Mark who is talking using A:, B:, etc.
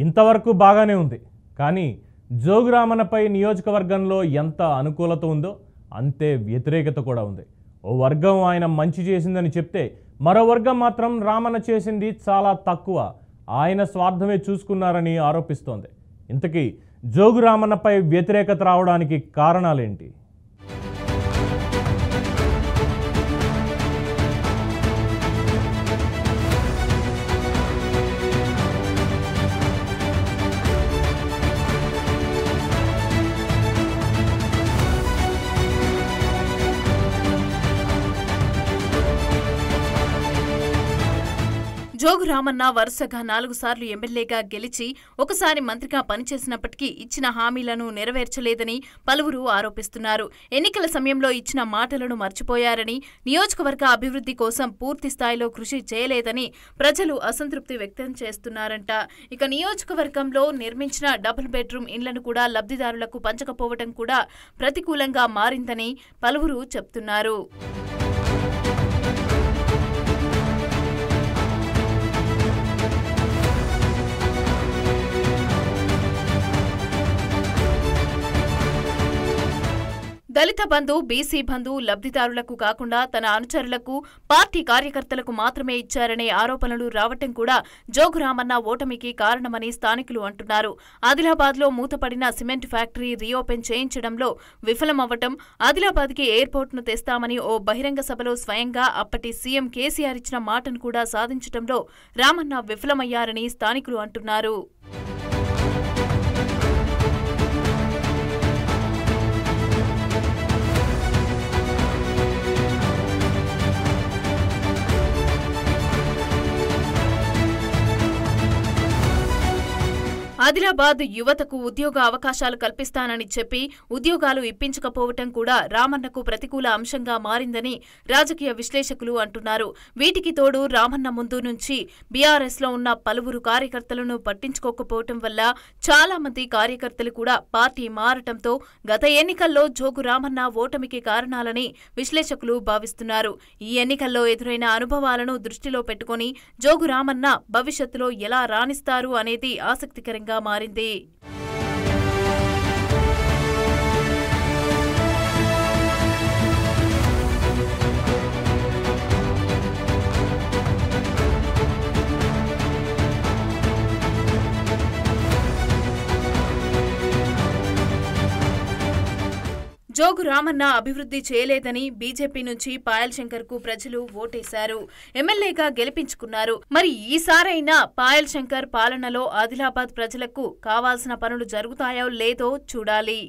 A: ఇంతవరకు బాగానే ఉంది. కానీ జోగురామన్నపై నియోజకవర్గంలో ఎంత అనుకూలత ఉందో అంతే వ్యతిరేకత కూడా ఉంది. ఓ వర్గం ఆయన మంచి చేసిందని చెప్తే మరో వర్గం మాత్రం రామన్న చేసింది చాలా తక్కువ, ఆయన స్వార్థమే చూసుకున్నారని ఆరోపిస్తోంది. ఇంతకీ జోగురామన్నపై వ్యతిరేకత రావడానికి కారణాలేంటి?
B: జోగురామన్న వరుసగా 4 సార్లు ఎమ్మెల్యేగా గెలిచి ఒకసారి మంత్రిగా పనిచేసినప్పటికీ ఇచ్చిన హామీలను నెరవేర్చలేదని పలువురు ఆరోపిస్తున్నారు. ఎన్నికల సమయంలో ఇచ్చిన మాటలను మర్చిపోయారని, నియోజకవర్గ అభివృద్ధి కోసం పూర్తి స్థాయిలో కృషి చేయలేదని ప్రజలు అసంతృప్తి వ్యక్తం చేస్తున్నారంట. ఇక నియోజకవర్గంలో నిర్మించిన డబుల్ బెడ్రూమ్ ఇండ్లను కూడా లబ్ధిదారులకు పంచకపోవడం కూడా ప్రతికూలంగా మారిందని పలువురు చెప్తున్నారు. దళిత బంధు, బీసీ బంధు లబ్ధిదారులకు కాకుండా తన అనుచరులకు, పార్టీ కార్యకర్తలకు మాత్రమే ఇచ్చారనే ఆరోపణలు రావటం కూడా జోగురామన్న ఓటమికి కారణమని స్థానికులు అంటున్నారు. ఆదిలాబాద్లో మూతపడిన సిమెంట్ ఫ్యాక్టరీ రీఓపెన్ చేయించడంలో విఫలమవ్వటం, ఆదిలాబాద్కి ఎయిర్పోర్ట్ను తెస్తామని ఓ బహిరంగ సభలో స్వయంగా అప్పటి సీఎం కేసీఆర్ ఇచ్చిన మాటను కూడా సాధించడంలో రామన్న విఫలమయ్యారని స్థానికులు అంటున్నారు. ఆదిలాబాద్ యువతకు ఉద్యోగ అవకాశాలు కల్పిస్తానని చెప్పి ఉద్యోగాలు ఇప్పించకపోవటం కూడా రామన్నకు ప్రతికూల అంశంగా మారిందని రాజకీయ విశ్లేషకులు అంటున్నారు. వీటికి తోడు రామన్న ముందు నుంచి బీఆర్ఎస్లో ఉన్న పలువురు కార్యకర్తలను పట్టించుకోకపోవటం వల్ల చాలా మంది కార్యకర్తలు కూడా పార్టీ మారటంతో గత ఎన్నికల్లో జోగు రామన్న ఓటమికి కారణాలని విశ్లేషకులు భావిస్తున్నారు. ఈ ఎన్నికల్లో ఎదురైన అనుభవాలను దృష్టిలో పెట్టుకుని జోగు రామన్న భవిష్యత్తులో ఎలా రాణిస్తారు అనేది ఆసక్తికరంగా మారింది. జోగు రామన్న అభివృద్ధి చేయలేదని బీజేపీ నుంచి పాయల్ శంకర్ కు ప్రజలు ఓటేశారు, ఎమ్మెల్యేగా గెలిపించుకున్నారు. మరి ఈసారైనా పాయల్ శంకర్ పాలనలో ఆదిలాబాద్ ప్రజలకు కావాల్సిన పనులు జరుగుతాయో లేదో చూడాలి.